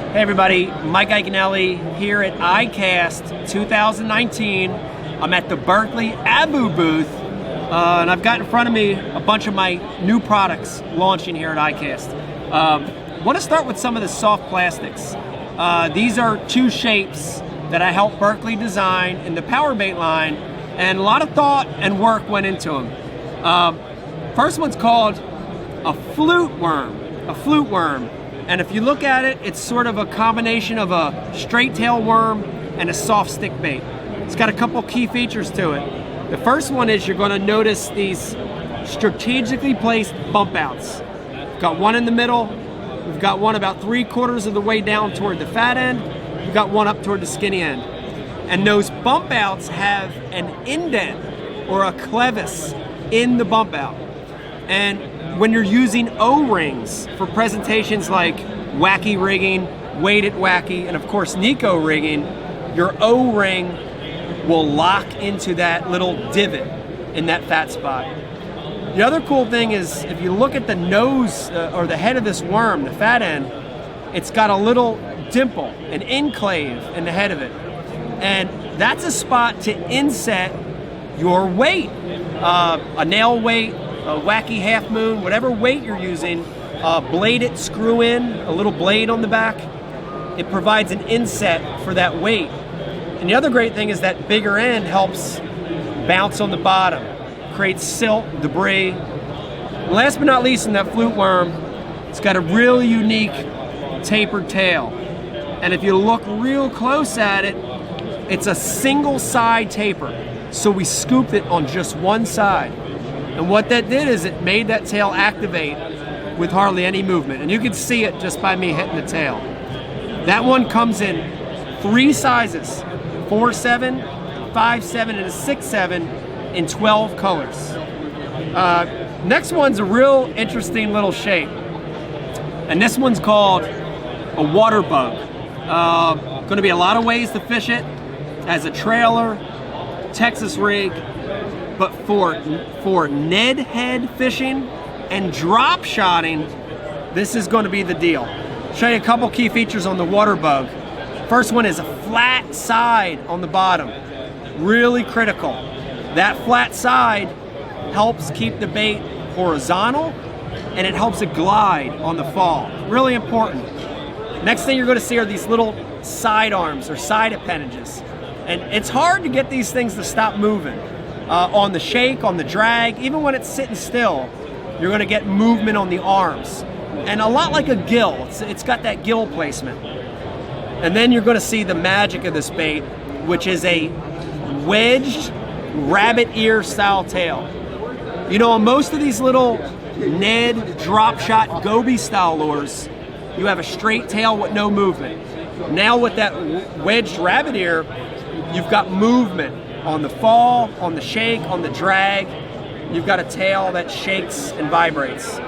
Hey everybody, Mike Iaconelli here at ICAST 2019. I'm at the Berkely Abu booth, and I've got in front of me a bunch of my new products launching here at ICAST. I want to start with some of the soft plastics. These are two shapes that I helped Berkely design in the power bait line, and a lot of thought and work went into them. First one's called a Fluke Worm. And if you look at it, it's sort of a combination of a straight tail worm and a soft stick bait. It's got a couple key features to it. The first one is you're going to notice these strategically placed bump outs. We've got one in the middle, we've got one about 3/4 of the way down toward the fat end, we've got one up toward the skinny end. And those bump outs have an indent or a clevis in the bump out. And when you're using O-rings for presentations like wacky rigging, weighted wacky, and of course Nico rigging, your O-ring will lock into that little divot in that fat spot. The other cool thing is if you look at the nose or the head of this worm, the fat end, it's got a little dimple, an enclave in the head of it. And that's a spot to inset your weight, a nail weight, a wacky half moon, whatever weight you're using, blade it, screw in a little blade on the back. It provides an inset for that weight. And the other great thing is that bigger end helps bounce on the bottom, creates silt, debris. Last but not least, in that Fluke Worm, it's got a really unique tapered tail. And if you look real close at it, it's a single side taper. So we scooped it on just one side. And what that did is it made that tail activate with hardly any movement. And you can see it just by me hitting the tail. That one comes in 3 sizes, 4/7, 5/7, and a 6/7 in 12 colors. Next one's a real interesting little shape. And this one's called a Waterbug. Gonna be a lot of ways to fish it as a trailer, Texas rig, but for Ned head fishing and drop shotting, this is going to be the deal. Show you a couple key features on the Waterbug. First one is a flat side on the bottom. Really critical. That flat side helps keep the bait horizontal and it helps it glide on the fall. Really important. Next thing you're going to see are these little side arms or side appendages. And it's hard to get these things to stop moving. On the shake, on the drag, even when it's sitting still, you're going to get movement on the arms. And a lot like a gill, it's got that gill placement. And then you're going to see the magic of this bait, which is a wedged rabbit ear style tail. You know, on most of these little Ned drop shot goby style lures, you have a straight tail with no movement. Now with that wedged rabbit ear, you've got movement. On the fall, on the shake, on the drag, you've got a tail that shakes and vibrates.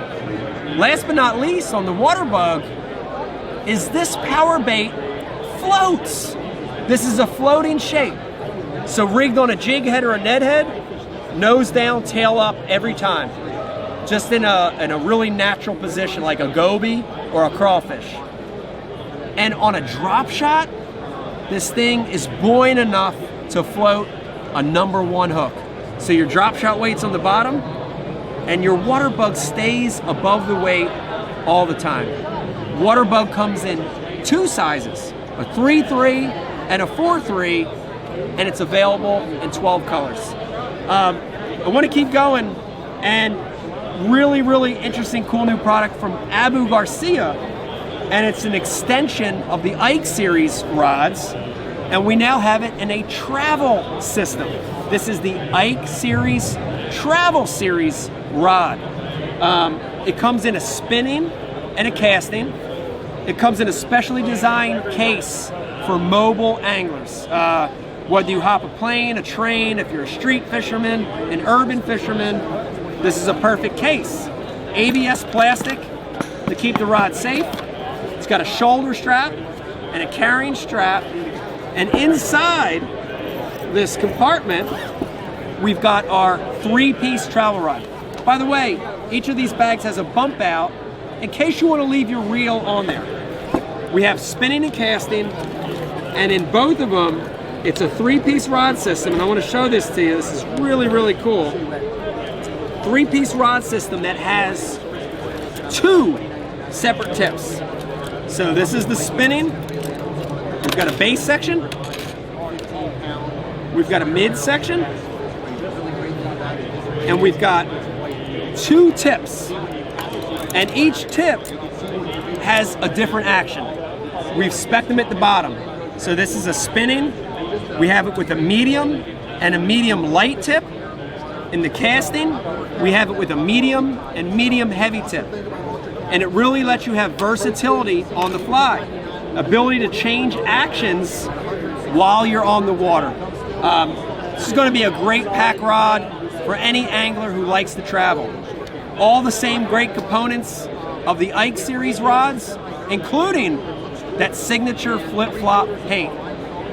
Last but not least, on the Waterbug, is this power bait floats. This is a floating shape. So rigged on a jig head or a Ned head, nose down, tail up every time. Just in a really natural position like a goby or a crawfish. And on a drop shot, this thing is buoyant enough to float a #1 hook. So your drop shot weight's on the bottom and your Waterbug stays above the weight all the time. Waterbug comes in 2 sizes, a 3/3 and a 4/3, and it's available in 12 colors. I want to keep going, and really interesting cool new product from Abu Garcia, and it's an extension of the Ike series rods. And we now have it in a travel system. This is the Ike Series Travel Series rod. It comes in a spinning and a casting. It comes in a specially designed case for mobile anglers. Whether you hop a plane, a train, if you're a street fisherman, an urban fisherman, this is a perfect case. ABS plastic to keep the rod safe. It's got a shoulder strap and a carrying strap. And inside this compartment, we've got our 3-piece travel rod. By the way, each of these bags has a bump out in case you want to leave your reel on there. We have spinning and casting, and in both of them, it's a 3-piece rod system, and I want to show this to you. This is really, really cool. 3-piece rod system that has 2 separate tips. So this is the spinning. We've got a base section. We've got a mid section. And we've got 2 tips. And each tip has a different action. We've spec'd them at the bottom. So this is a spinning. We have it with a medium and a medium light tip. In the casting, we have it with a medium and medium heavy tip. And it really lets you have versatility on the fly. Ability to change actions while you're on the water. This is going to be a great pack rod for any angler who likes to travel. All the same great components of the Ike series rods, including that signature flip-flop paint.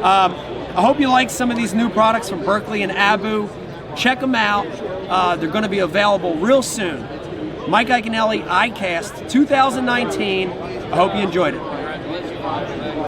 I hope you like some of these new products from Berkely and Abu. Check them out. They're going to be available real soon. Mike Iaconelli, ICAST 2019. I hope you enjoyed it.